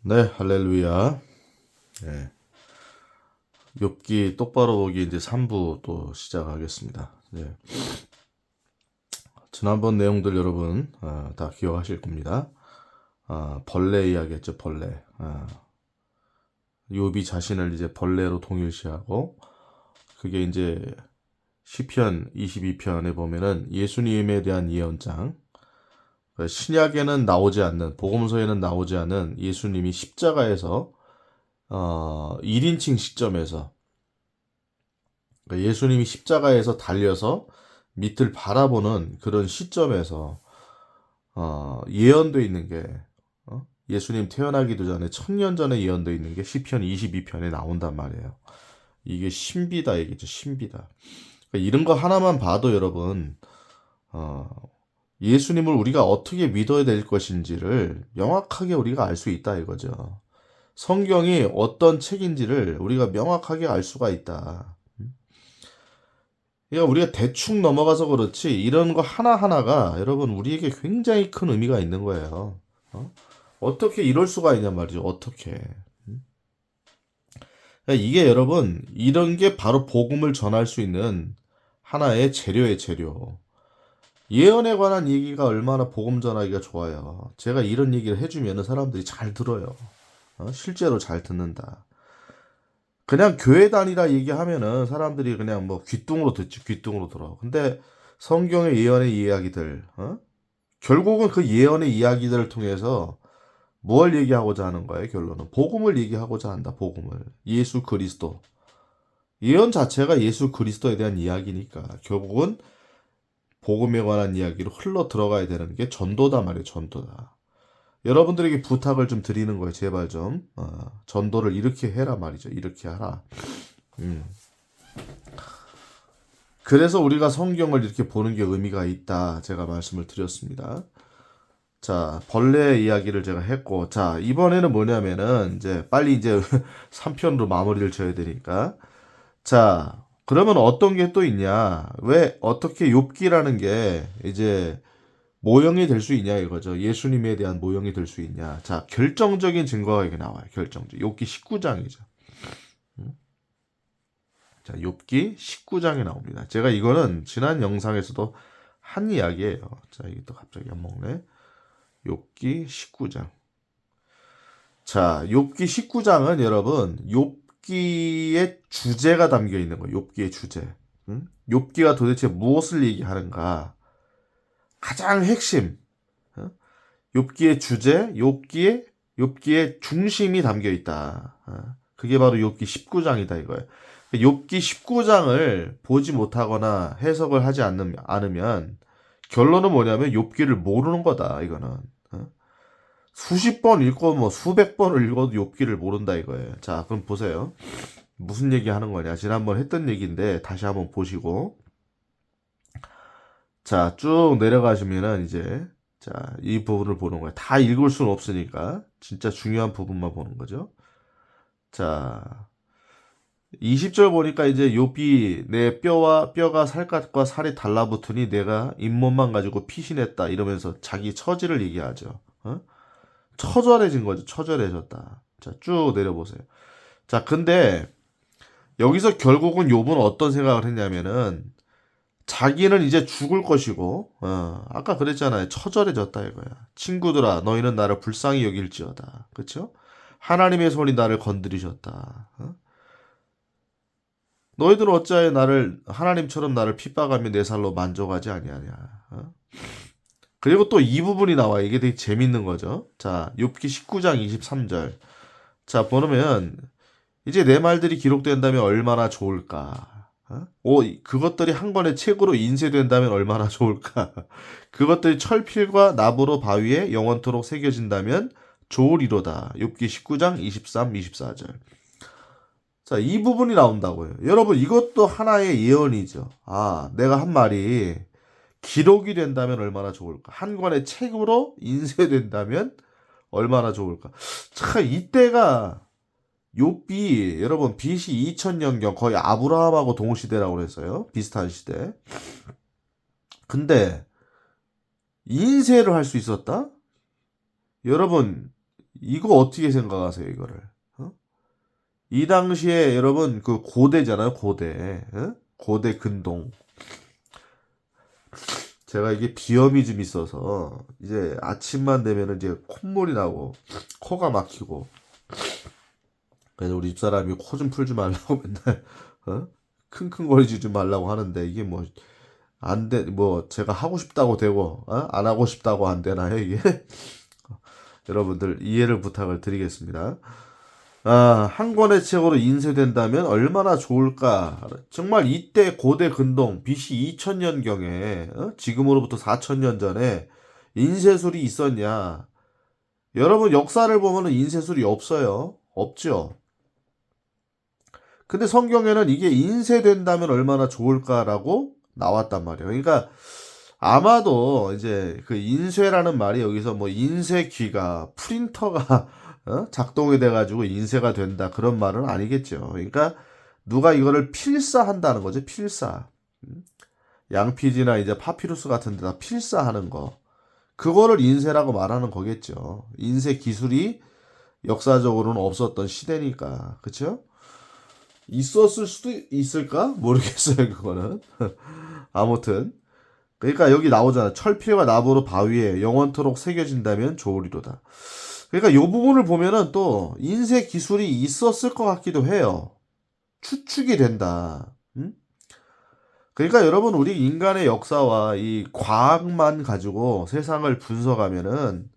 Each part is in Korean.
네, 할렐루야. 네. 욥기 똑바로 보기 이제 3부 또 시작하겠습니다. 네. 지난번 내용들 여러분 다 기억하실 겁니다. 벌레 이야기했죠, 벌레. 욥이 자신을 이제 벌레로 동일시하고 그게 이제 시편 22편에 보면은 예수님에 대한 예언장. 신약에는 나오지 않는 복음서에는 나오지 않은 예수님이 십자가에서 1인칭 시점에서 그러니까 예수님이 십자가에서 달려서 밑을 바라보는 그런 시점에서 예언되어 있는 게 예수님 태어나기도 전에 1000년 전에 예언되어 있는 게 시편 22편에 나온단 말이에요. 이게 신비다 얘기죠. 신비다. 그러니까 이런 거 하나만 봐도 여러분 어, 예수님을 우리가 어떻게 믿어야 될 것인지를 명확하게 우리가 알 수 있다 이거죠. 성경이 어떤 책인지를 우리가 명확하게 알 수가 있다. 그러니까 우리가 대충 넘어가서 그렇지 이런 거 하나하나가 여러분 우리에게 굉장히 큰 의미가 있는 거예요. 어떻게 이럴 수가 있냔 말이죠. 어떻게. 그러니까 이게 여러분 이런 게 바로 복음을 전할 수 있는 하나의 재료의 재료. 예언에 관한 얘기가 얼마나 복음 전하기가 좋아요. 제가 이런 얘기를 해주면 사람들이 잘 들어요. 실제로 잘 듣는다. 그냥 교회 다니라 얘기하면은 사람들이 그냥 뭐 귀뚱으로 듣지, 귀뚱으로 들어. 근데 성경의 예언의 이야기들, 결국은 그 예언의 이야기들을 통해서 뭘 얘기하고자 하는 거예요, 결론은? 복음을 얘기하고자 한다, 복음을. 예수 그리스도. 예언 자체가 예수 그리스도에 대한 이야기니까 결국은 복음에 관한 이야기로 흘러 들어가야 되는 게 전도다 말이에요, 전도다. 여러분들에게 부탁을 좀 드리는 거예요, 제발 좀. 전도를 이렇게 해라 말이죠, 이렇게 하라. 음. 그래서 우리가 성경을 이렇게 보는 게 의미가 있다. 제가 말씀을 드렸습니다. 자, 벌레 이야기를 제가 했고, 자, 이번에는 뭐냐면은, 이제 빨리 이제 3편으로 마무리를 져야 되니까. 자, 그러면 어떤 게 또 있냐? 왜, 어떻게 욥기라는 게 이제 모형이 될 수 있냐 이거죠. 예수님에 대한 모형이 될 수 있냐. 자, 결정적인 증거가 이게 나와요. 결정적. 욥기 19장이죠. 자, 욥기 19장에 나옵니다. 제가 이거는 지난 영상에서도 한 이야기예요. 자, 이게 또 갑자기 안 먹네. 욥기 19장. 자, 욥기 19장은 여러분 욥기의 주제가 담겨 있는 거예요. 욥기의 주제. 욥기가 도대체 무엇을 얘기하는가? 가장 핵심. 욥기의 주제, 욥기의 중심이 담겨 있다. 그게 바로 욥기 19장이다 이거예요. 욥기 19장을 보지 못하거나 해석을 하지 않으면 결론은 뭐냐면 욥기를 모르는 거다 이거는. 수십 번 읽고 뭐 수백 번을 읽어도 욥기를 모른다 이거예요. 자, 그럼 보세요. 무슨 얘기 하는 거냐? 지난번 했던 얘기인데 다시 한번 보시고 자, 쭉 내려가시면은 이제 자, 이 부분을 보는 거예요. 다 읽을 수는 없으니까 진짜 중요한 부분만 보는 거죠. 자, 20절 보니까 이제 욥이 내 뼈가 살갗과 살이 달라붙으니 내가 잇몸만 가지고 피신했다 이러면서 자기 처지를 얘기하죠. 처절해진 거죠. 처절해졌다. 자, 쭉 내려보세요. 자, 근데 여기서 결국은 욥은 어떤 생각을 했냐면은 자기는 이제 죽을 것이고, 아까 그랬잖아요. 처절해졌다 이거야. 친구들아, 너희는 나를 불쌍히 여길지어다. 그쵸? 하나님의 손이 나를 건드리셨다. 너희들은 어찌하여 나를 하나님처럼 나를 핍박하며 내 살로 만족하지 아니하냐. 그리고 또 이 부분이 나와. 이게 되게 재밌는 거죠. 자, 욥기 19장 23절. 자, 보면 이제 내 말들이 기록된다면 얼마나 좋을까. 그것들이 한 권의 책으로 인쇄된다면 얼마나 좋을까. 그것들이 철필과 나무로 바위에 영원토록 새겨진다면 좋으리로다. 욥기 19장 23, 24절. 자, 이 부분이 나온다고요. 여러분, 이것도 하나의 예언이죠. 내가 한 말이 기록이 된다면 얼마나 좋을까. 한 권의 책으로 인쇄된다면 얼마나 좋을까. 참, 이때가 욥이 여러분 BC 2000년경 거의 아브라함하고 동시대라고 그랬어요. 비슷한 시대. 근데 인쇄를 할 수 있었다? 여러분 이거 어떻게 생각하세요, 이거를? 어? 이 당시에 여러분 그 고대잖아요, 고대. 어? 고대 근동. 제가 이게 비염이 좀 있어서 이제 아침만 되면은 이제 콧물이 나고 코가 막히고 그래서 우리 집사람이 코 좀 풀지 말라고 맨날 어? 킁킁거리지 좀 말라고 하는데 이게 뭐 안 돼, 뭐 제가 하고 싶다고 되고 안 하고 싶다고 안 되나요 이게? 여러분들 이해를 부탁을 드리겠습니다. 한 권의 책으로 인쇄된다면 얼마나 좋을까? 정말 이때 고대 근동 BC 2000년경에 지금으로부터 4000년 전에 인쇄술이 있었냐? 여러분 역사를 보면은 인쇄술이 없어요. 없죠. 근데 성경에는 이게 인쇄된다면 얼마나 좋을까라고 나왔단 말이에요. 그러니까 아마도 이제 그 인쇄라는 말이 여기서 뭐 인쇄기가 프린터가 작동이 돼가지고 인쇄가 된다 그런 말은 아니겠죠. 그러니까 누가 이거를 필사한다는 거죠. 필사. 양피지나 이제 파피루스 같은 데다 필사하는 거. 그거를 인쇄라고 말하는 거겠죠. 인쇄 기술이 역사적으로는 없었던 시대니까. 그쵸? 있었을 수도 있을까? 모르겠어요, 그거는. 아무튼. 그러니까 여기 나오잖아. 철필과 나무로 바위에 영원토록 새겨진다면 좋으리로다. 그러니까 이 부분을 보면은 또 인쇄 기술이 있었을 것 같기도 해요. 추측이 된다. 그러니까 여러분 우리 인간의 역사와 이 과학만 가지고 세상을 분석하면은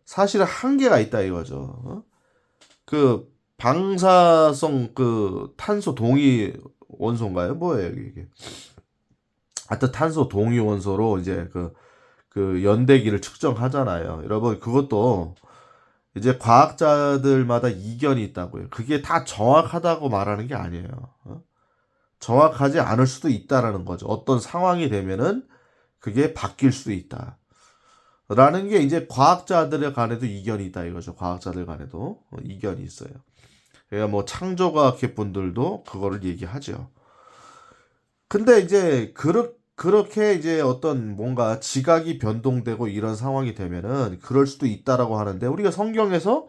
사실은 한계가 있다 이거죠. 그 방사성 그 탄소 동위 원소인가요? 뭐예요 이게? 하여튼 탄소 동위 원소로 이제 그 연대기를 측정하잖아요. 여러분 그것도 이제 과학자들마다 이견이 있다고요. 그게 다 정확하다고 말하는 게 아니에요. 정확하지 않을 수도 있다라는 거죠. 어떤 상황이 되면은 그게 바뀔 수도 있다. 라는 게 이제 과학자들 간에도 이견이 있다 이거죠. 과학자들 간에도 이견이 있어요. 그러니까 뭐 창조과학회 분들도 그거를 얘기하죠. 근데 이제 그렇게 이제 어떤 뭔가 지각이 변동되고 이런 상황이 되면은 그럴 수도 있다라고 하는데 우리가 성경에서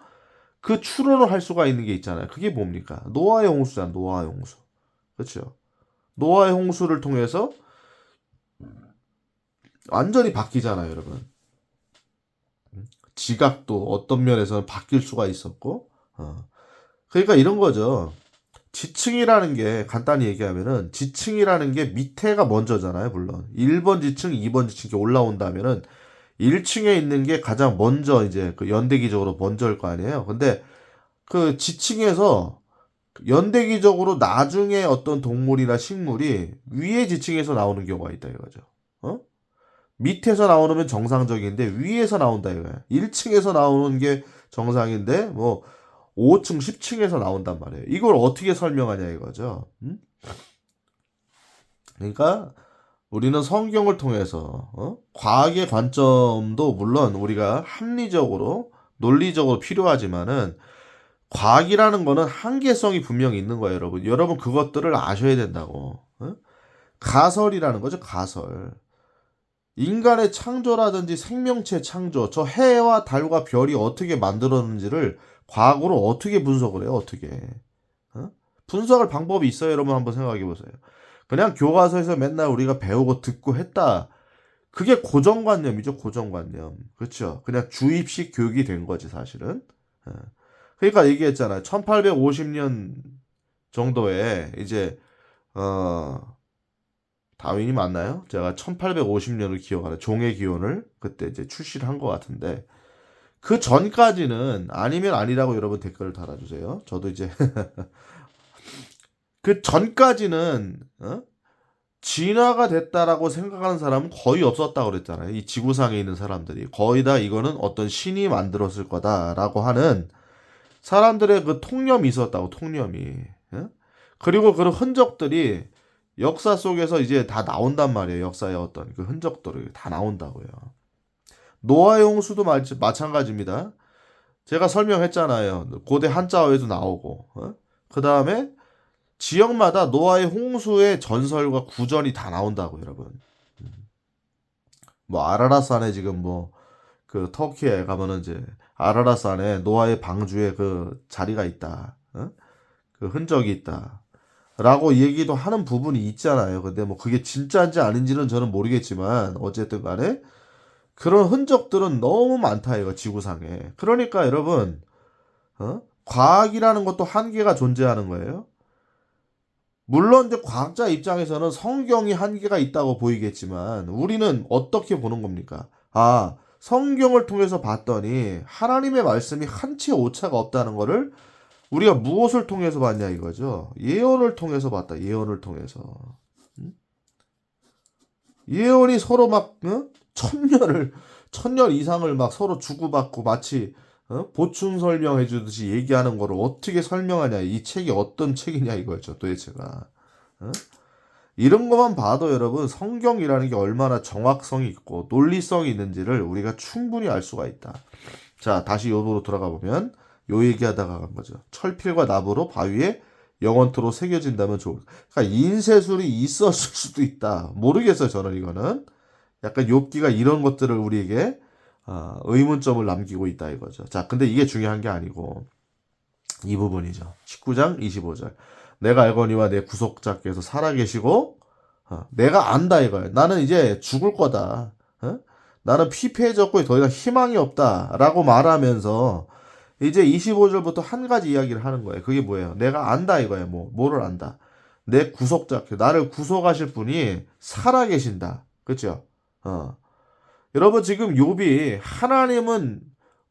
그 추론을 할 수가 있는 게 있잖아요. 그게 뭡니까? 노아의 홍수잖아. 노아의 홍수. 그렇죠? 노아의 홍수를 통해서 완전히 바뀌잖아요, 여러분. 지각도 어떤 면에서는 바뀔 수가 있었고, 그러니까 이런 거죠. 지층이라는 게 간단히 얘기하면은 지층이라는 게 밑에가 먼저잖아요, 물론. 1번 지층, 2번 지층 이렇게 올라온다면은 1층에 있는 게 가장 먼저 이제 그 연대기적으로 먼저일 거 아니에요. 근데 그 지층에서 연대기적으로 나중에 어떤 동물이나 식물이 위에 지층에서 나오는 경우가 있다 이거죠. 어? 밑에서 나오면 정상적인데 위에서 나온다 이거야. 1층에서 나오는 게 정상인데 뭐 5층, 10층에서 나온단 말이에요. 이걸 어떻게 설명하냐 이거죠. 그러니까 우리는 성경을 통해서 과학의 관점도 물론 우리가 합리적으로 논리적으로 필요하지만은 과학이라는 거는 한계성이 분명히 있는 거예요, 여러분. 여러분 그것들을 아셔야 된다고. 가설이라는 거죠, 가설. 인간의 창조라든지 생명체 창조, 저 해와 달과 별이 어떻게 만들었는지를 과학으로 어떻게 분석을 해요? 어떻게? 분석할 방법이 있어요, 여러분 한번 생각해 보세요. 그냥 교과서에서 맨날 우리가 배우고 듣고 했다. 그게 고정관념이죠, 고정관념. 그렇죠? 그냥 주입식 교육이 된 거지, 사실은. 그러니까 얘기했잖아요. 1850년 정도에 이제 다윈이 맞나요? 제가 1850년을 기억하는 종의 기원을 그때 이제 출시를 한 것 같은데 그 전까지는 아니면 아니라고 여러분 댓글을 달아주세요. 저도 이제 그 전까지는 진화가 됐다라고 생각하는 사람은 거의 없었다고 그랬잖아요. 이 지구상에 있는 사람들이 거의 다 이거는 어떤 신이 만들었을 거다라고 하는 사람들의 그 통념이 있었다고 통념이. 그리고 그런 흔적들이 역사 속에서 이제 다 나온단 말이에요. 역사의 어떤 그 흔적들이 다 나온다고요. 노아의 홍수도 마찬가지입니다. 제가 설명했잖아요. 고대 한자어에도 나오고. 그 다음에 지역마다 노아의 홍수의 전설과 구전이 다 나온다고 여러분. 뭐 아라라산에 지금 뭐 그 터키에 가면은 이제 아라랏 산에 노아의 방주에 그 자리가 있다. 그 흔적이 있다. 라고 얘기도 하는 부분이 있잖아요. 근데 뭐 그게 진짜인지 아닌지는 저는 모르겠지만 어쨌든 간에 그런 흔적들은 너무 많다 이거 지구상에. 그러니까 여러분 과학이라는 것도 한계가 존재하는 거예요. 물론 이제 과학자 입장에서는 성경이 한계가 있다고 보이겠지만 우리는 어떻게 보는 겁니까? 아, 성경을 통해서 봤더니 하나님의 말씀이 한치 오차가 없다는 거를 우리가 무엇을 통해서 봤냐 이거죠. 예언을 통해서 봤다. 예언을 통해서. 예언이 서로 막 천년 이상을 막 서로 주고받고 마치 보충 설명해 주듯이 얘기하는 거를 어떻게 설명하냐. 이 책이 어떤 책이냐 이거죠. 도대체가. 어? 이런 것만 봐도 여러분 성경이라는 게 얼마나 정확성이 있고 논리성이 있는지를 우리가 충분히 알 수가 있다. 자, 다시 요도로 돌아가 보면 요 얘기하다가 간 거죠. 철필과 나무로 바위에 영원토로 새겨진다면 좋을. 그러니까 인쇄술이 있었을 수도 있다. 모르겠어요. 저는 이거는 약간 욥기가 이런 것들을 우리에게 의문점을 남기고 있다 이거죠. 자, 근데 이게 중요한 게 아니고 이 부분이죠. 19장 25절. 내가 알거니와 내 구속자께서 살아계시고 내가 안다 이거예요. 나는 이제 죽을 거다. 나는 피폐해졌고 더 이상 희망이 없다라고 말하면서 이제 25절부터 한 가지 이야기를 하는 거예요. 그게 뭐예요? 내가 안다 이거예요. 뭐를 안다? 내 구속자, 나를 구속하실 분이 살아계신다. 그렇죠? 여러분 지금 욥이 하나님은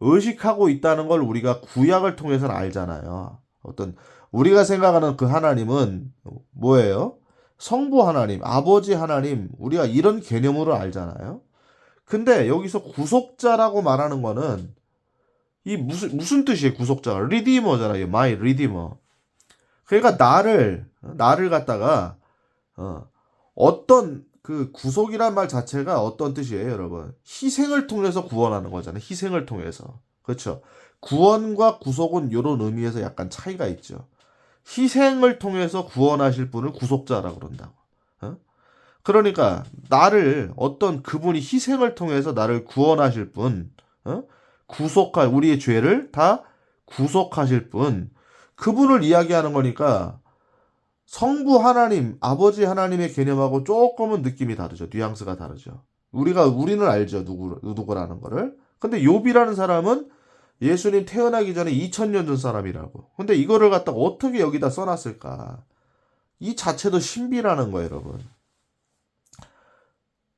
의식하고 있다는 걸 우리가 구약을 통해서는 알잖아요. 어떤 우리가 생각하는 그 하나님은 뭐예요? 성부 하나님, 아버지 하나님, 우리가 이런 개념으로 알잖아요. 근데 여기서 구속자라고 말하는 거는 이 무슨 뜻이에요? 구속자가 리디머잖아요. 마이 리디머. 그러니까 나를 갖다가 어떤 그 구속이란 말 자체가 어떤 뜻이에요, 여러분? 희생을 통해서 구원하는 거잖아요. 희생을 통해서. 그렇죠? 구원과 구속은 이런 의미에서 약간 차이가 있죠. 희생을 통해서 구원하실 분을 구속자라고 그런다고. 그러니까 나를 어떤 그분이 희생을 통해서 나를 구원하실 분, 구속할 우리의 죄를 다 구속하실 분, 그분을 이야기하는 거니까 성부 하나님, 아버지 하나님의 개념하고 조금은 느낌이 다르죠. 뉘앙스가 다르죠. 우리는 알죠. 누구라는 거를. 근데 욥이라는 사람은 예수님 태어나기 전에 2000년 전 사람이라고. 근데 이거를 갖다가 어떻게 여기다 써놨을까? 이 자체도 신비라는 거예요, 여러분.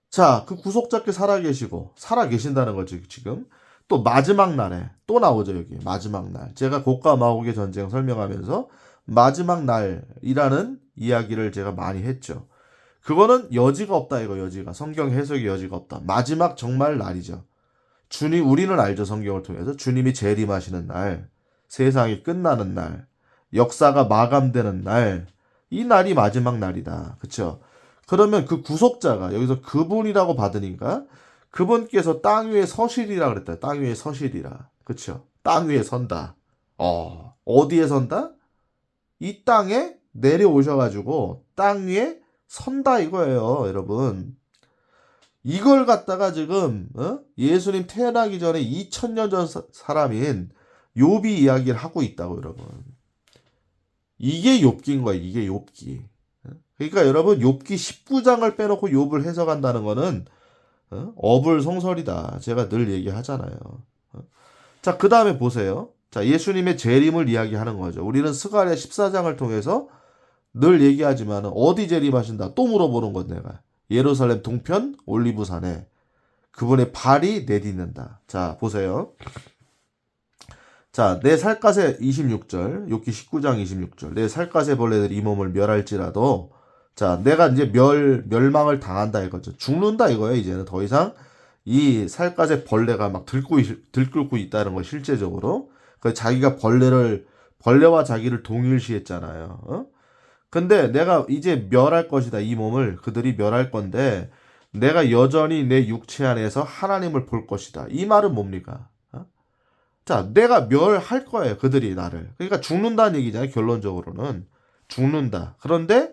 자, 그 구속자께 살아계신다는 거죠, 지금. 또 마지막 날에 또 나오죠, 여기. 마지막 날. 제가 곡과 마곡의 전쟁 설명하면서 마지막 날이라는 이야기를 제가 많이 했죠. 그거는 여지가 없다, 이거 여지가. 성경 해석의 여지가 없다. 마지막 정말 날이죠. 우리는 알죠, 성경을 통해서. 주님이 재림하시는 날, 세상이 끝나는 날, 역사가 마감되는 날, 이 날이 마지막 날이다. 그쵸? 그러면 그 구속자가 여기서 그분이라고 받으니까 그분께서 땅 위에 서시리라 그랬다. 땅 위에 서시리라. 그쵸? 땅 위에 선다. 어디에 선다? 이 땅에 내려오셔가지고 땅 위에 선다 이거예요, 여러분. 이걸 갖다가 지금 예수님 태어나기 전에 2000년 전 사람인 욥이 이야기를 하고 있다고 여러분. 이게 욥기인 거예요. 이게 욥기. 그러니까 여러분 욥기 19장을 빼놓고 욥을 해석한다는 거는 어불성설이다. 제가 늘 얘기하잖아요. 자, 그 다음에 보세요. 자, 예수님의 재림을 이야기하는 거죠. 우리는 스가랴 14장을 통해서 늘 얘기하지만 어디 재림하신다? 또 물어보는 건 내가. 예루살렘 동편 올리브산에 그분의 발이 내딛는다. 자, 보세요. 자, 내 살갗의 26절, 욥기 19장 26절. 내 살갗의 벌레들이 이 몸을 멸할지라도, 자, 내가 이제 멸망을 당한다 이거죠. 죽는다 이거예요. 이제는 더 이상 이 살갗의 벌레가 막 들끓고 있다는 거 실제적으로. 그 자기가 벌레와 자기를 동일시했잖아요. 근데 내가 이제 멸할 것이다. 이 몸을 그들이 멸할 건데 내가 여전히 내 육체 안에서 하나님을 볼 것이다. 이 말은 뭡니까? 자, 내가 멸할 거예요. 그들이 나를. 그러니까 죽는다는 얘기잖아요. 결론적으로는. 죽는다. 그런데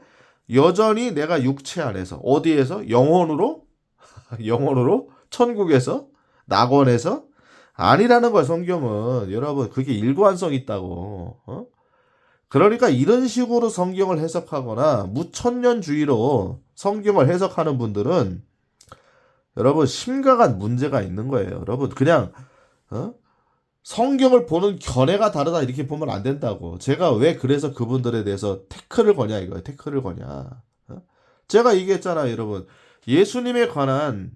여전히 내가 육체 안에서 어디에서? 영혼으로? 영혼으로? 천국에서? 낙원에서? 아니라는 거야, 성경은. 여러분, 그게 일관성 있다고. 그러니까 이런 식으로 성경을 해석하거나 무천년주의로 성경을 해석하는 분들은 여러분 심각한 문제가 있는 거예요. 여러분 그냥 어? 성경을 보는 견해가 다르다 이렇게 보면 안 된다고. 제가 왜 그래서 그분들에 대해서 태클을 거냐 이거예요. 태클을 거냐. 제가 얘기했잖아요, 여러분. 예수님에 관한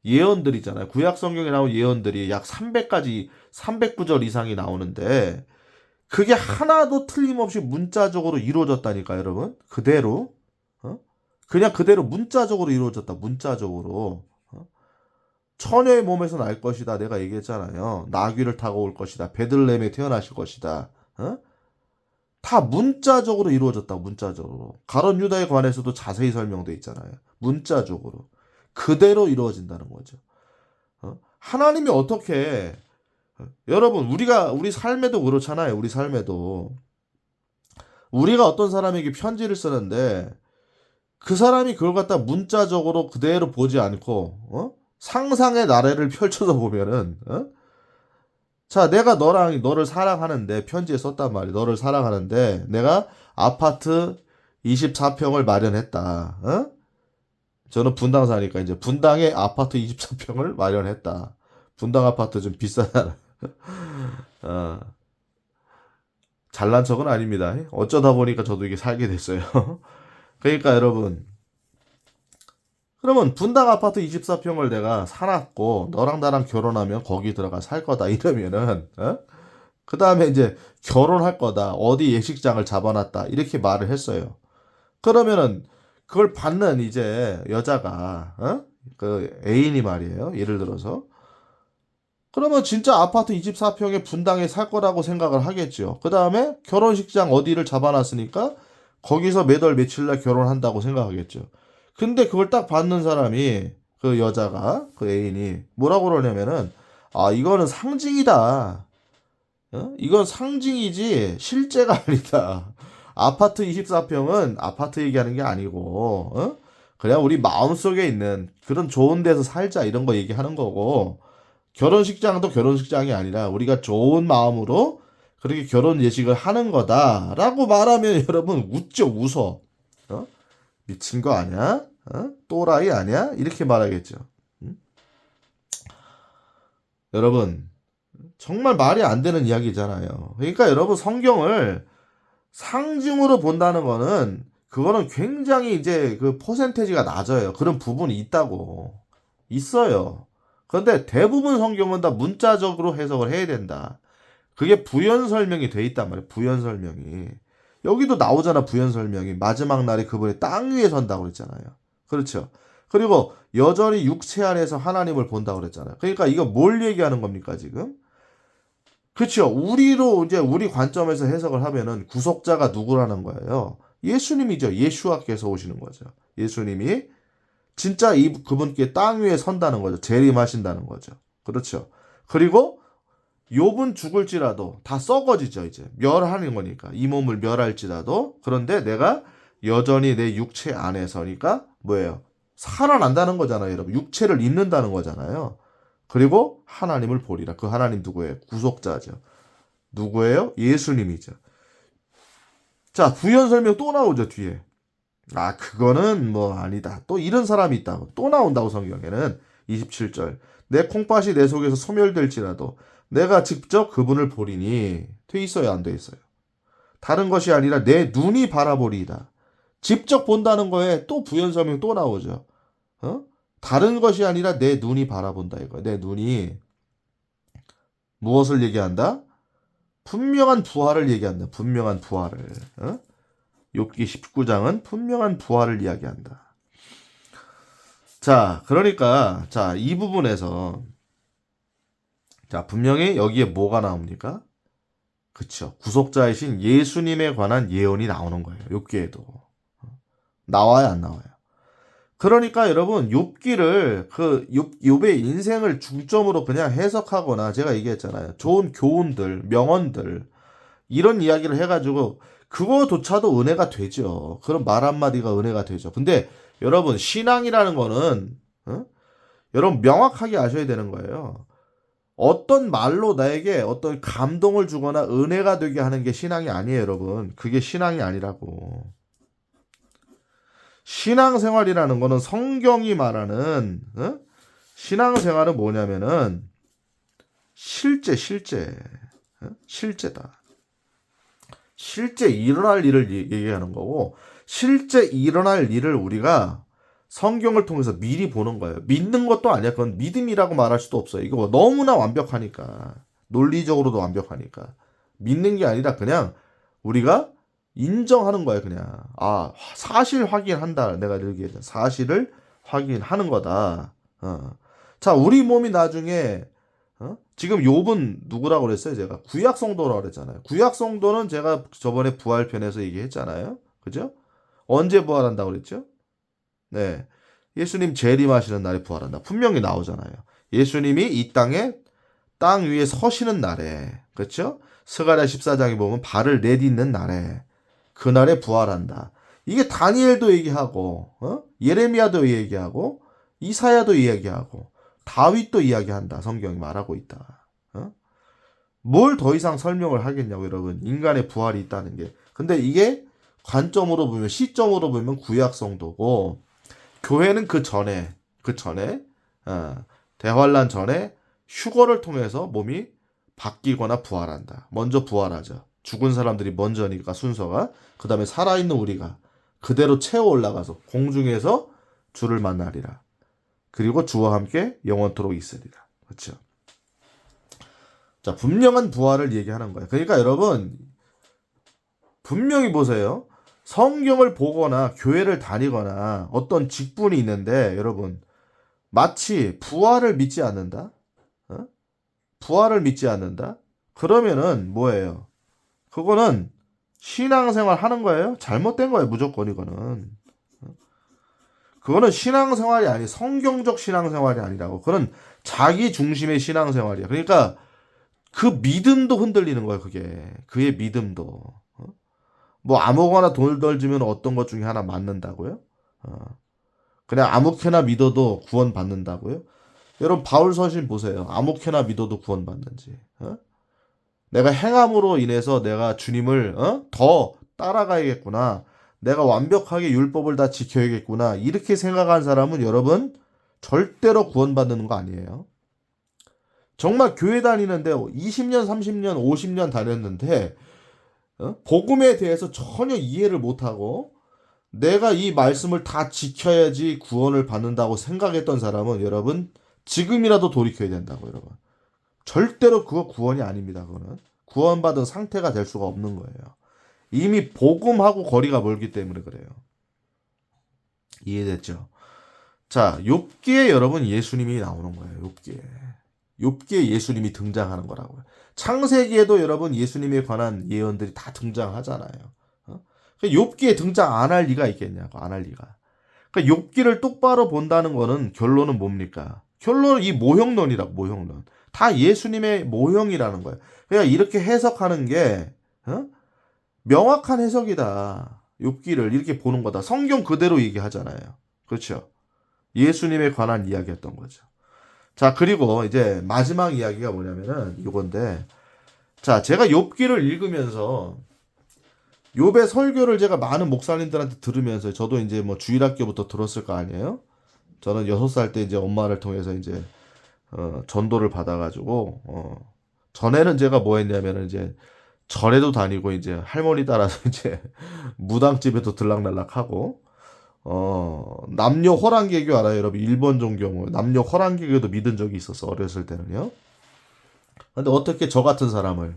예언들이잖아요. 구약 성경에 나온 예언들이 약 300가지, 300구절 이상이 나오는데 그게 하나도 틀림없이 문자적으로 이루어졌다니까, 여러분. 그대로. 그냥 그대로 문자적으로 이루어졌다. 문자적으로. 처녀의 몸에서 날 것이다. 내가 얘기했잖아요. 나귀를 타고 올 것이다. 베들레헴에 태어나실 것이다. 다 문자적으로 이루어졌다. 문자적으로. 가룟 유다에 관해서도 자세히 설명돼 있잖아요. 문자적으로. 그대로 이루어진다는 거죠. 하나님이 어떻게 여러분 우리 삶에도 그렇잖아요. 우리 삶에도 우리가 어떤 사람에게 편지를 쓰는데 그 사람이 그걸 갖다 문자적으로 그대로 보지 않고 상상의 나래를 펼쳐서 보면은 자 내가 너를 사랑하는데 편지에 썼단 말이야. 너를 사랑하는데 내가 아파트 24평을 마련했다. 저는 분당 사니까 이제 분당에 아파트 24평을 마련했다. 분당 아파트 좀 비싸잖아. 어, 잘난 척은 아닙니다. 어쩌다 보니까 저도 이게 살게 됐어요. 그러니까 여러분, 그러면 분당 아파트 24평을 내가 사놨고 너랑 나랑 결혼하면 거기 들어가 살 거다 이러면은 그 다음에 이제 결혼할 거다. 어디 예식장을 잡아놨다. 이렇게 말을 했어요. 그러면은 그걸 받는 이제 여자가 그 애인이 말이에요. 예를 들어서 그러면 진짜 아파트 24평에 분당에 살 거라고 생각을 하겠죠. 그 다음에 결혼식장 어디를 잡아놨으니까 거기서 몇 월 며칠 날 결혼한다고 생각하겠죠. 근데 그걸 딱 받는 사람이 그 여자가 그 애인이 뭐라고 그러냐면은 아 이거는 상징이다. 이건 상징이지 실제가 아니다. 아파트 24평은 아파트 얘기하는 게 아니고 그냥 우리 마음속에 있는 그런 좋은 데서 살자 이런 거 얘기하는 거고 결혼식장도 결혼식장이 아니라 우리가 좋은 마음으로 그렇게 결혼 예식을 하는 거다라고 말하면 여러분 웃죠 웃어. 미친 거 아니야? 또라이 아니야? 이렇게 말하겠죠. 여러분 정말 말이 안 되는 이야기잖아요. 그러니까 여러분 성경을 상징으로 본다는 거는 그거는 굉장히 이제 그 퍼센테이지가 낮아요. 그런 부분이 있다고. 있어요. 그런데 대부분 성경은 다 문자적으로 해석을 해야 된다. 그게 부연 설명이 돼 있단 말이에요. 부연 설명이. 여기도 나오잖아. 부연 설명이. 마지막 날에 그분이 땅 위에 선다고 그랬잖아요. 그렇죠. 그리고 여전히 육체 안에서 하나님을 본다고 그랬잖아요. 그러니까 이거 뭘 얘기하는 겁니까, 지금? 그렇죠. 우리로 이제 우리 관점에서 해석을 하면은 구속자가 누구라는 거예요. 예수님이죠. 예수와께서 오시는 거죠. 예수님이 진짜 그분께 땅 위에 선다는 거죠. 재림하신다는 거죠. 그렇죠. 그리고 욥은 죽을지라도 다 썩어지죠. 이제 멸하는 거니까 이 몸을 멸할지라도 그런데 내가 여전히 내 육체 안에서니까 뭐예요? 살아난다는 거잖아요. 여러분 육체를 입는다는 거잖아요. 그리고 하나님을 보리라. 그 하나님 누구예요? 구속자죠. 누구예요? 예수님이죠. 자, 부연 설명 또 나오죠, 뒤에. 아, 그거는 뭐 아니다. 또 이런 사람이 있다고. 또 나온다고 성경에는. 27절. 내 콩팥이 내 속에서 소멸될지라도 내가 직접 그분을 보리니 돼 있어요, 안 돼 있어요. 다른 것이 아니라 내 눈이 바라보리이다. 직접 본다는 거에 또 부연 설명 또 나오죠. 다른 것이 아니라 내 눈이 바라본다 이거. 내 눈이 무엇을 얘기한다? 분명한 부활을 얘기한다. 분명한 부활을. 욥기 19장은 분명한 부활을 이야기한다. 자, 그러니까 자, 이 부분에서 자, 분명히 여기에 뭐가 나옵니까? 그쵸. 구속자이신 예수님에 관한 예언이 나오는 거예요. 욥기에도. 나와요, 안 나와요? 그러니까 여러분 욥기를 욥의 인생을 중점으로 그냥 해석하거나 제가 얘기했잖아요. 좋은 교훈들, 명언들 이런 이야기를 해가지고 그거조차도 은혜가 되죠. 그런 말 한마디가 은혜가 되죠. 근데 여러분 신앙이라는 거는 여러분 명확하게 아셔야 되는 거예요. 어떤 말로 나에게 어떤 감동을 주거나 은혜가 되게 하는 게 신앙이 아니에요, 여러분. 그게 신앙이 아니라고. 신앙생활이라는 거는 성경이 말하는 신앙생활은 뭐냐면은 실제다. 실제 일어날 일을 얘기하는 거고, 실제 일어날 일을 우리가 성경을 통해서 미리 보는 거예요. 믿는 것도 아니야. 그건 믿음이라고 말할 수도 없어요. 이거 뭐 너무나 완벽하니까. 논리적으로도 완벽하니까. 믿는 게 아니라 그냥 우리가 인정하는 거예요. 그냥. 아, 사실 확인한다. 내가 이렇게 얘기했잖아. 사실을 확인하는 거다. 자, 우리 몸이 나중에 지금 욥은 누구라고 그랬어요? 제가 구약 성도라고 그랬잖아요. 구약 성도는 제가 저번에 부활편에서 얘기했잖아요. 그죠? 언제 부활한다고 그랬죠? 네. 예수님 재림하시는 날에 부활한다. 분명히 나오잖아요. 예수님이 이 땅 위에 서시는 날에, 그렇죠? 스가랴 14장에 보면 발을 내딛는 날에, 그날에 부활한다. 이게 다니엘도 얘기하고, 예레미야도 얘기하고, 이사야도 이야기하고, 다윗도 이야기한다. 성경이 말하고 있다. 뭘 더 이상 설명을 하겠냐고, 여러분. 인간의 부활이 있다는 게. 근데 이게 관점으로 보면, 시점으로 보면 구약 성도고, 교회는 그 전에, 대환란 전에 휴거를 통해서 몸이 바뀌거나 부활한다. 먼저 부활하죠. 죽은 사람들이 먼저니까 순서가. 그 다음에 살아있는 우리가 그대로 채워 올라가서 공중에서 주를 만나리라. 그리고 주와 함께 영원토록 있으리라. 그렇죠? 자, 분명한 부활을 얘기하는 거예요. 그러니까 여러분, 분명히 보세요. 성경을 보거나 교회를 다니거나 어떤 직분이 있는데 여러분 마치 부활을 믿지 않는다? 부활을 믿지 않는다? 그러면은 뭐예요? 그거는 신앙생활 하는 거예요? 잘못된 거예요, 무조건 이거는. 그거는 신앙생활이 아니, 성경적 신앙생활이 아니라고. 그건 자기 중심의 신앙생활이야. 그러니까 그 믿음도 흔들리는 거예요, 그게. 그의 믿음도. 뭐 아무거나 돈을 덜 주면 어떤 것 중에 하나 맞는다고요? 그냥 아무렇게나 믿어도 구원 받는다고요? 여러분 바울 서신 보세요. 아무렇게나 믿어도 구원 받는지. 내가 행함으로 인해서 내가 주님을 더 따라가야겠구나. 내가 완벽하게 율법을 다 지켜야겠구나. 이렇게 생각한 사람은 여러분 절대로 구원받는 거 아니에요. 정말 교회 다니는데 20년, 30년, 50년 다녔는데 복음에 대해서 전혀 이해를 못하고 내가 이 말씀을 다 지켜야지 구원을 받는다고 생각했던 사람은 여러분 지금이라도 돌이켜야 된다고 여러분. 절대로 그거 구원이 아닙니다. 그거는 구원받은 상태가 될 수가 없는 거예요. 이미 복음하고 거리가 멀기 때문에 그래요. 이해됐죠? 자, 욥기에 여러분 예수님이 나오는 거예요. 욥기에 예수님이 등장하는 거라고요. 창세기에도 여러분 예수님에 관한 예언들이 다 등장하잖아요. 욥기에 등장 안 할 리가 있겠냐고. 안 할 리가. 그러니까 욥기를 똑바로 본다는 거는 결론은 뭡니까? 결론은 이 모형론이라고. 모형론. 다 예수님의 모형이라는 거예요. 그러니까 이렇게 해석하는 게 명확한 해석이다. 욥기를 이렇게 보는 거다. 성경 그대로 얘기하잖아요. 그렇죠? 예수님에 관한 이야기였던 거죠. 자, 그리고 이제 마지막 이야기가 뭐냐면은 이건데, 자, 제가 욥기를 읽으면서 욥의 설교를 제가 많은 목사님들한테 들으면서 저도 이제 뭐 주일학교부터 들었을 거 아니에요? 저는 6살 때 이제 엄마를 통해서 이제 전도를 받아가지고 전에는 제가 뭐 했냐면은 이제 절에도 다니고 이제 할머니 따라서 이제 무당집에도 들락날락하고 남녀 호랑개교 알아요, 여러분? 일본 종교 뭐 남녀 호랑개교도 믿은 적이 있었어 어렸을 때는요. 근데 어떻게 저 같은 사람을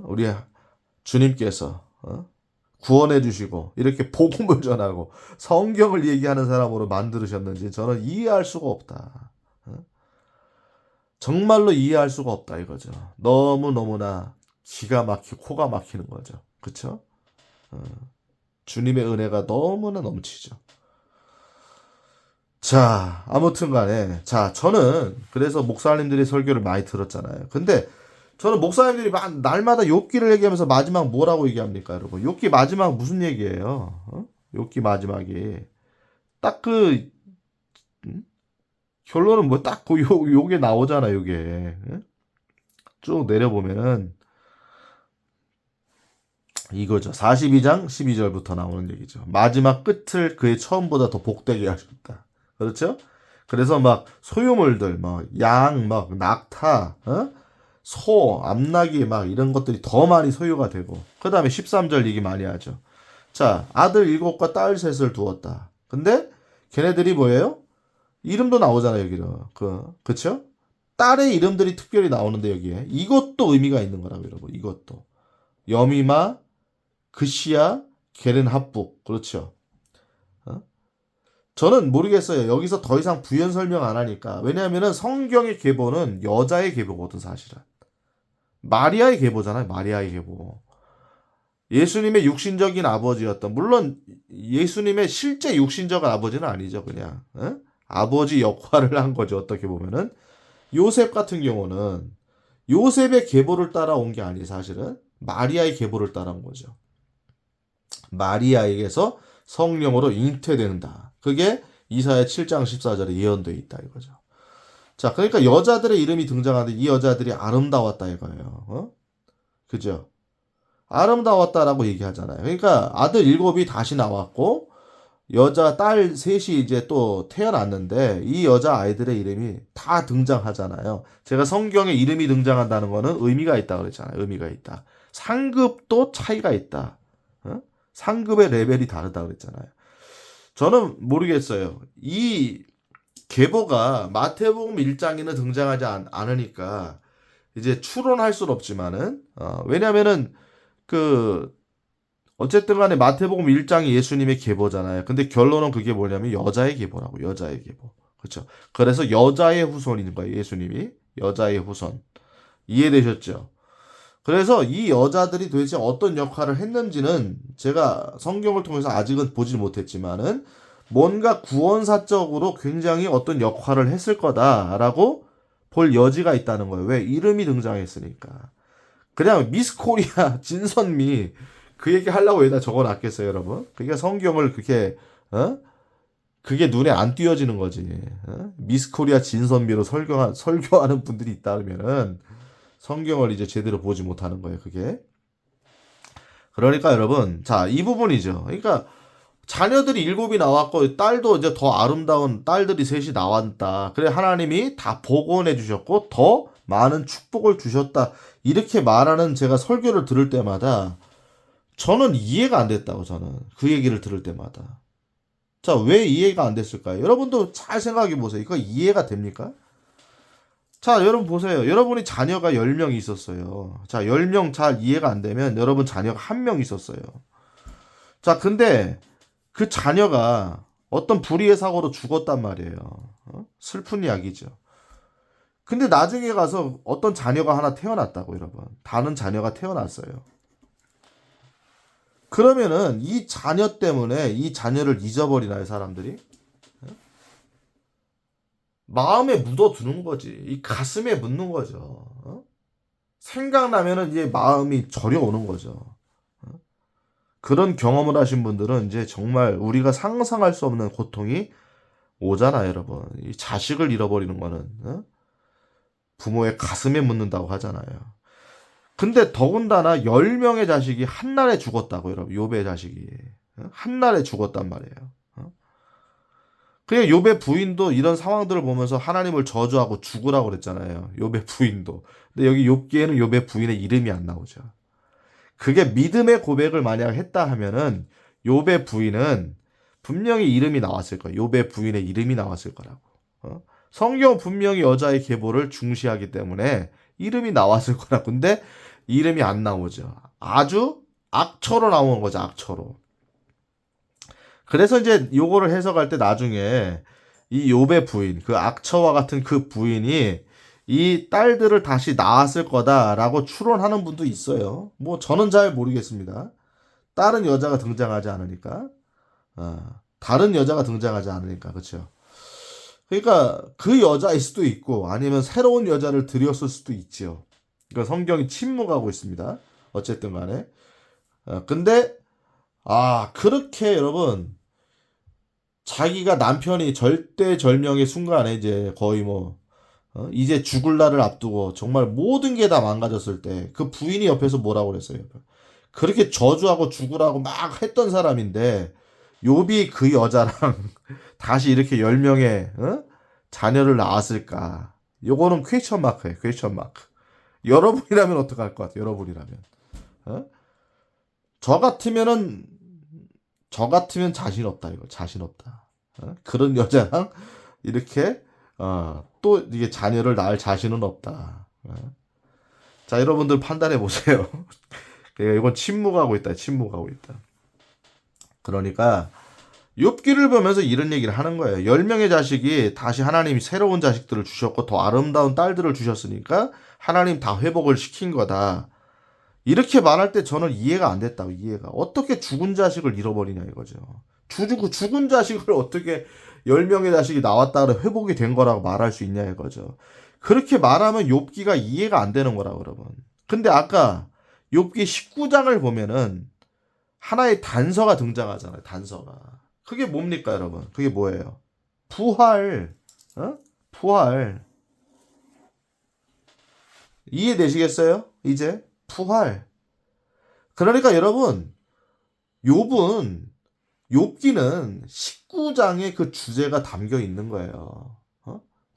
우리 주님께서 구원해 주시고 이렇게 복음을 전하고 성경을 얘기하는 사람으로 만들으셨는지 저는 이해할 수가 없다. 정말로 이해할 수가 없다 이거죠. 너무너무나 기가 막히고 코가 막히는 거죠. 그쵸? 주님의 은혜가 너무나 넘치죠. 자, 아무튼 간에, 자, 저는 그래서 목사님들이 설교를 많이 들었잖아요. 근데 저는 목사님들이 날마다 욥기를 얘기하면서 마지막 뭐라고 얘기합니까, 여러분? 욥기 마지막 무슨 얘기예요? 욥기 마지막이. 딱 결론은 뭐 딱 요게 나오잖아, 요게. 쭉 내려보면은 이거죠. 42장 12절부터 나오는 얘기죠. 마지막 끝을 그의 처음보다 더 복되게 하셨다. 그렇죠? 그래서 막 소유물들, 막 양, 막 낙타, 소, 암나귀 막 이런 것들이 더 많이 소유가 되고, 그 다음에 13절 얘기 많이 하죠. 자, 아들 7과 딸 3을 두었다. 근데 걔네들이 뭐예요? 이름도 나오잖아요, 여기는. 그쵸? 딸의 이름들이 특별히 나오는데 여기에 이것도 의미가 있는 거라고 여러분. 이것도 여미마, 그시야, 게른 합북. 그렇죠. 어? 저는 모르겠어요. 여기서 더 이상 부연 설명 안 하니까. 왜냐하면은 성경의 계보는 여자의 계보거든 사실은. 마리아의 계보잖아요. 마리아의 계보. 예수님의 육신적인 아버지였던, 물론 예수님의 실제 육신적 아버지는 아니죠. 그냥 아버지 역할을 한 거죠. 어떻게 보면은 요셉 같은 경우는 요셉의 계보를 따라온 게 아니에요. 사실은 마리아의 계보를 따라온 거죠. 마리아에게서 성령으로 잉태된다. 그게 이사야 7장 14절에 예언되어 있다 이거죠. 자, 그러니까 여자들의 이름이 등장하는데 이 여자들이 아름다웠다 이거예요. 그죠? 아름다웠다라고 얘기하잖아요. 그러니까 아들 7이 다시 나왔고 여자 딸 셋이 이제 또 태어났는데 이 여자 아이들의 이름이 다 등장하잖아요. 제가 성경에 이름이 등장한다는 거는 의미가 있다 그랬잖아요. 의미가 있다. 상급도 차이가 있다. 상급의 레벨이 다르다 그랬잖아요. 저는 모르겠어요. 이 계보가 마태복음 1장에는 등장하지 않으니까 이제 추론할 수는 없지만은 왜냐면은 그 어쨌든 간에 마태복음 1장이 예수님의 계보잖아요. 근데 결론은 그게 뭐냐면 여자의 계보라고. 여자의 계보. 그렇죠. 그래서 여자의 후손인 거예요. 예수님이 여자의 후손. 이해되셨죠? 그래서 이 여자들이 도대체 어떤 역할을 했는지는 제가 성경을 통해서 아직은 보질 못했지만은 뭔가 구원사적으로 굉장히 어떤 역할을 했을 거다라고 볼 여지가 있다는 거예요. 왜? 이름이 등장했으니까. 그냥 미스 코리아 진선미 그 얘기 하려고 여기다 적어놨겠어요, 여러분? 그러니까 성경을 그렇게 그게 눈에 안 띄어지는 거지. 미스 코리아 진선미로 설교하는 분들이 있다면은 성경을 이제 제대로 보지 못하는 거예요, 그게. 그러니까 여러분, 자, 이 부분이죠. 그러니까 자녀들이 7이 나왔고 딸도 이제 더 아름다운 딸들이 셋이 나왔다. 그래 하나님이 다 복원해 주셨고 더 많은 축복을 주셨다. 이렇게 말하는 제가 설교를 들을 때마다 저는 이해가 안 됐다고 저는 그 얘기를 들을 때마다. 자, 왜 이해가 안 됐을까요? 여러분도 잘 생각해 보세요. 이거 이해가 됩니까? 자, 여러분 보세요. 여러분이 자녀가 10명 있었어요. 자, 10명 잘 이해가 안 되면 여러분 자녀가 1명 있었어요. 자, 근데 그 자녀가 어떤 불의의 사고로 죽었단 말이에요. 슬픈 이야기죠. 근데 나중에 가서 어떤 자녀가 하나 태어났다고 여러분. 다른 자녀가 태어났어요. 그러면은 이 자녀 때문에 이 자녀를 잊어버리나요, 사람들이? 마음에 묻어두는 거지. 이 가슴에 묻는 거죠. 생각나면은 이제 마음이 저려오는 거죠. 그런 경험을 하신 분들은 이제 정말 우리가 상상할 수 없는 고통이 오잖아요, 여러분. 이 자식을 잃어버리는 거는 부모의 가슴에 묻는다고 하잖아요. 근데 더군다나 10명의 자식이 한날에 죽었다고 여러분. 욥의 자식이 한날에 죽었단 말이에요. 그냥 욥의 부인도 이런 상황들을 보면서 하나님을 저주하고 죽으라고 그랬잖아요. 욥의 부인도. 근데 여기 욥기에는 욥의 부인의 이름이 안 나오죠. 그게 믿음의 고백을 만약 했다 하면은 욥의 부인은 분명히 이름이 나왔을 거예요. 욥의 부인의 이름이 나왔을 거라고. 성경 분명히 여자의 계보를 중시하기 때문에 이름이 나왔을 거라고. 근데 이름이 안 나오죠. 아주 악처로 나오는 거죠. 악처로. 그래서 이제 요거를 해석할 때 나중에 이 욥의 부인, 그 악처와 같은 그 부인이 이 딸들을 다시 낳았을 거다라고 추론하는 분도 있어요. 뭐 저는 잘 모르겠습니다. 다른 여자가 등장하지 않으니까. 다른 여자가 등장하지 않으니까. 그렇죠. 그러니까 그 여자일 수도 있고 아니면 새로운 여자를 들였을 수도 있지요. 그러니까 성경이 침묵하고 있습니다. 어쨌든 간에. 근데 그렇게 여러분 자기가 남편이 절대절명의 순간에 이제 거의 뭐 이제 죽을 날을 앞두고 정말 모든 게 다 망가졌을 때 그 부인이 옆에서 뭐라고 그랬어요? 그렇게 저주하고 죽으라고 막 했던 사람인데 욥이 그 여자랑 다시 이렇게 10명의 자녀를 낳았을까? 요거는 퀘스천 마크예요. 퀘스천 마크. 여러분이라면 어떡할 것 같아요? 여러분이라면. 어? 저 같으면은 저 같으면 자신 없다 이거. 자신 없다. 그런 여자랑 이렇게 또 이게 자녀를 낳을 자신은 없다. 자, 여러분들 판단해 보세요. 이건 침묵하고 있다. 침묵하고 있다. 그러니까 욥기를 보면서 이런 얘기를 하는 거예요. 10명의 자식이 다시 하나님이 새로운 자식들을 주셨고 더 아름다운 딸들을 주셨으니까 하나님 다 회복을 시킨 거다. 이렇게 말할 때 저는 이해가 안 됐다고. 이해가. 어떻게 죽은 자식을 잃어버리냐 이거죠. 죽은 자식을 어떻게 10명의 자식이 나왔다 그래 회복이 된 거라고 말할 수 있냐 이거죠. 그렇게 말하면 욥기가 이해가 안 되는 거라고 여러분. 근데 아까 욥기 19장을 보면은 하나의 단서가 등장하잖아요. 단서가. 그게 뭡니까 여러분? 그게 뭐예요? 부활. 부활. 이해되시겠어요? 이제 부활. 그러니까 여러분 욥기는 19장에 그 주제가 담겨 있는 거예요.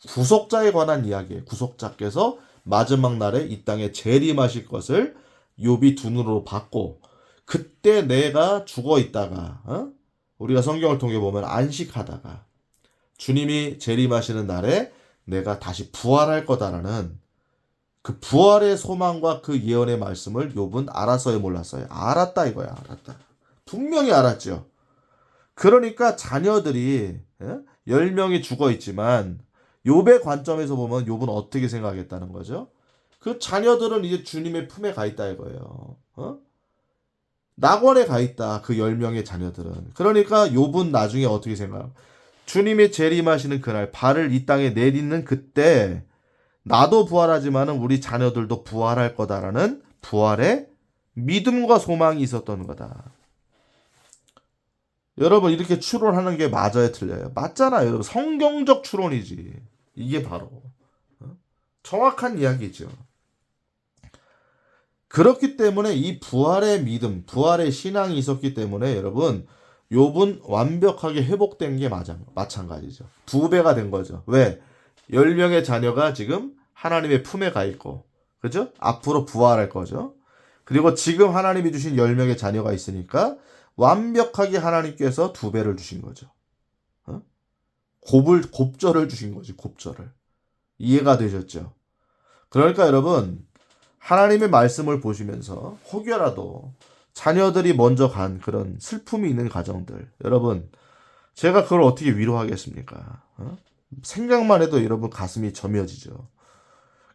구속자에 관한 이야기예요. 구속자께서 마지막 날에 이 땅에 재림하실 것을 욥이 두 눈으로 봤고 그때 내가 죽어 있다가 우리가 성경을 통해 보면 안식하다가 주님이 재림하시는 날에 내가 다시 부활할 거다라는 그 부활의 소망과 그 예언의 말씀을 욥은 알았어요, 몰랐어요? 알았다 이거야, 알았다. 분명히 알았죠. 그러니까 자녀들이 10명이 죽어 있지만 욥의 관점에서 보면 욥은 어떻게 생각했다는 거죠? 그 자녀들은 이제 주님의 품에 가 있다 이거예요. 낙원에 가 있다. 그 10명의 자녀들은. 그러니까 욥은 나중에 어떻게 생각해요? 주님의 재림하시는 그날 발을 이 땅에 내딛는 그때 나도 부활하지만은 우리 자녀들도 부활할 거다라는 부활의 믿음과 소망이 있었던 거다. 여러분 이렇게 추론하는 게 맞아요, 틀려요? 맞잖아요. 여러분 성경적 추론이지. 이게 바로 정확한 이야기죠. 그렇기 때문에 이 부활의 믿음, 부활의 신앙이 있었기 때문에 여러분 욥은 완벽하게 회복된 게 마찬가지죠. 2배가 된 거죠. 왜? 10명의 자녀가 지금 하나님의 품에 가 있고 그죠? 앞으로 부활할 거죠. 그리고 지금 하나님이 주신 10명의 자녀가 있으니까 완벽하게 하나님께서 2배를 주신 거죠. 곱절을 주신 거지, 곱절을. 이해가 되셨죠? 그러니까 여러분 하나님의 말씀을 보시면서 혹여라도 자녀들이 먼저 간 그런 슬픔이 있는 가정들 여러분 제가 그걸 어떻게 위로하겠습니까? 생각만 해도 여러분 가슴이 저며지죠.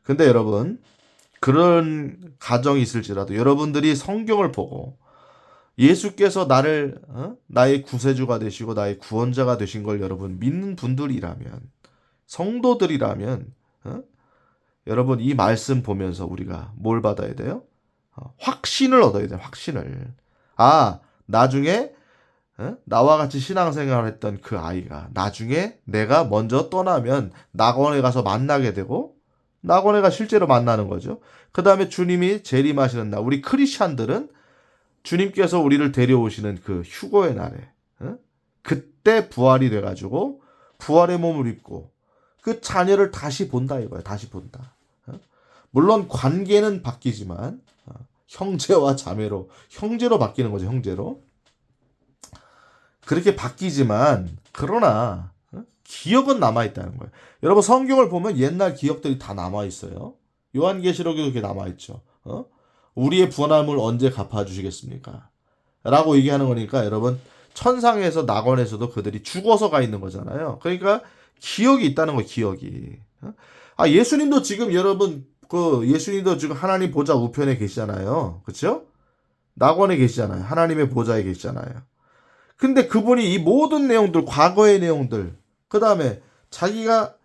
근데 여러분 그런 가정이 있을지라도 여러분들이 성경을 보고 예수께서 나를 나의 구세주가 되시고 나의 구원자가 되신 걸 여러분 믿는 분들이라면 성도들이라면 여러분 이 말씀 보면서 우리가 뭘 받아야 돼요? 확신을 얻어야 돼요. 확신을. 나중에 나와 같이 신앙생활을 했던 그 아이가 나중에 내가 먼저 떠나면 낙원에 가서 만나게 되고 낙원에가 실제로 만나는 거죠. 그 다음에 주님이 재림하시는 날 우리 크리스찬들은 주님께서 우리를 데려오시는 그 휴거의 날에 그때 부활이 돼가지고 부활의 몸을 입고 그 자녀를 다시 본다 이거야. 다시 본다. 물론 관계는 바뀌지만 형제와 자매로 형제로 바뀌는 거죠. 형제로. 그렇게 바뀌지만 그러나 기억은 남아있다는 거예요. 여러분 성경을 보면 옛날 기억들이 다 남아있어요. 요한계시록에도 그게 남아있죠. 우리의 부활함을 언제 갚아주시겠습니까? 라고 얘기하는 거니까 여러분 천상에서 낙원에서도 그들이 죽어서 가 있는 거잖아요. 그러니까 기억이 있다는 거예요. 기억이. 예수님도 지금 여러분 예수님도 지금 하나님 보좌 우편에 계시잖아요. 그렇죠? 낙원에 계시잖아요. 하나님의 보좌에 계시잖아요. 근데 그분이 이 모든 내용들 과거의 내용들 그 다음에 자기가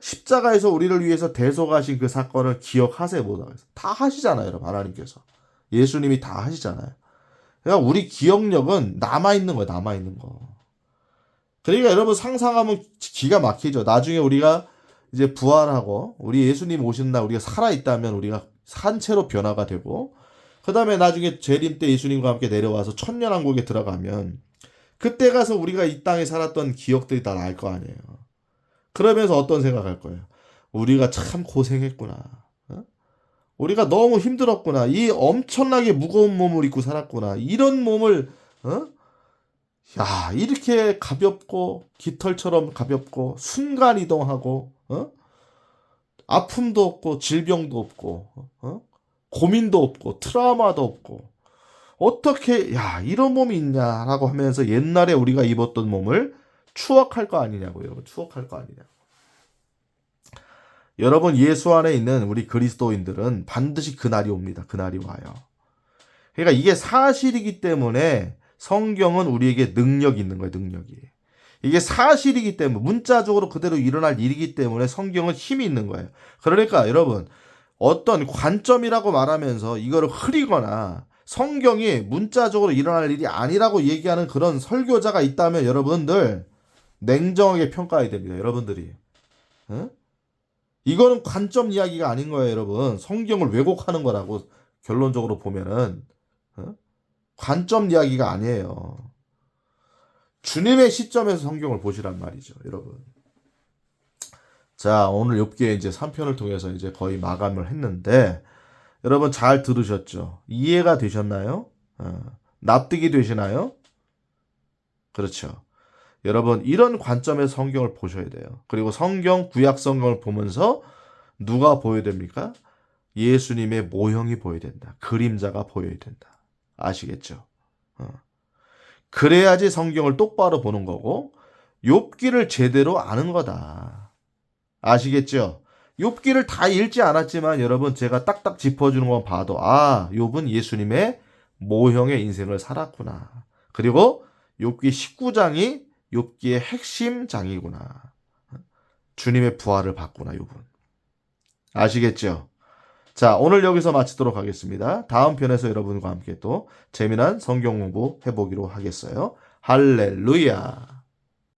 십자가에서 우리를 위해서 대속하신 그 사건을 기억하세요 못하겠어요. 다 하시잖아요. 여러분 하나님께서. 예수님이 다 하시잖아요. 그러니까 우리 기억력은 남아있는 거예요. 남아있는 거. 그러니까 여러분 상상하면 기가 막히죠. 나중에 우리가 이제 부활하고 우리 예수님 오신 날 우리가 살아있다면 우리가 산채로 변화가 되고 그 다음에 나중에 재림 때 예수님과 함께 내려와서 천년왕국에 들어가면 그때 가서 우리가 이 땅에 살았던 기억들이 다 날 거 아니에요. 그러면서 어떤 생각할 거예요? 우리가 참 고생했구나. 어? 우리가 너무 힘들었구나. 이 엄청나게 무거운 몸을 입고 살았구나. 이런 몸을 어? 야, 이렇게 가볍고 깃털처럼 가볍고 순간 이동하고 아픔도 없고 질병도 없고 고민도 없고 트라우마도 없고 어떻게 야 이런 몸이 있냐라고 하면서 옛날에 우리가 입었던 몸을 추억할 거 아니냐고 여러분 추억할 거 아니냐. 여러분 예수 안에 있는 우리 그리스도인들은 반드시 그날이 옵니다. 그날이 와요. 그러니까 이게 사실이기 때문에 성경은 우리에게 능력이 있는 거예요. 능력이. 이게 사실이기 때문에 문자적으로 그대로 일어날 일이기 때문에 성경은 힘이 있는 거예요. 그러니까 여러분 어떤 관점이라고 말하면서 이거를 흐리거나 성경이 문자적으로 일어날 일이 아니라고 얘기하는 그런 설교자가 있다면 여러분들 냉정하게 평가해야 됩니다. 여러분들이. 응? 이거는 관점 이야기가 아닌 거예요. 여러분. 성경을 왜곡하는 거라고 결론적으로 보면은 응? 관점 이야기가 아니에요. 주님의 시점에서 성경을 보시란 말이죠. 여러분. 자, 오늘 욥기의 이제 3편을 통해서 이제 거의 마감을 했는데 여러분 잘 들으셨죠? 이해가 되셨나요? 납득이 되시나요? 그렇죠. 여러분 이런 관점에서 성경을 보셔야 돼요. 그리고 성경 구약 성경을 보면서 누가 보여야 됩니까? 예수님의 모형이 보여야 된다. 그림자가 보여야 된다. 아시겠죠? 그래야지 성경을 똑바로 보는 거고 욥기를 제대로 아는 거다. 아시겠죠? 욥기를 다 읽지 않았지만 여러분 제가 딱딱 짚어주는 건 봐도 아 욥은 예수님의 모형의 인생을 살았구나. 그리고 욥기 19장이 욥기의 핵심 장이구나. 주님의 부활을 봤구나 욥은. 아시겠죠? 자 오늘 여기서 마치도록 하겠습니다. 다음 편에서 여러분과 함께 또 재미난 성경 공부 해보기로 하겠어요. 할렐루야.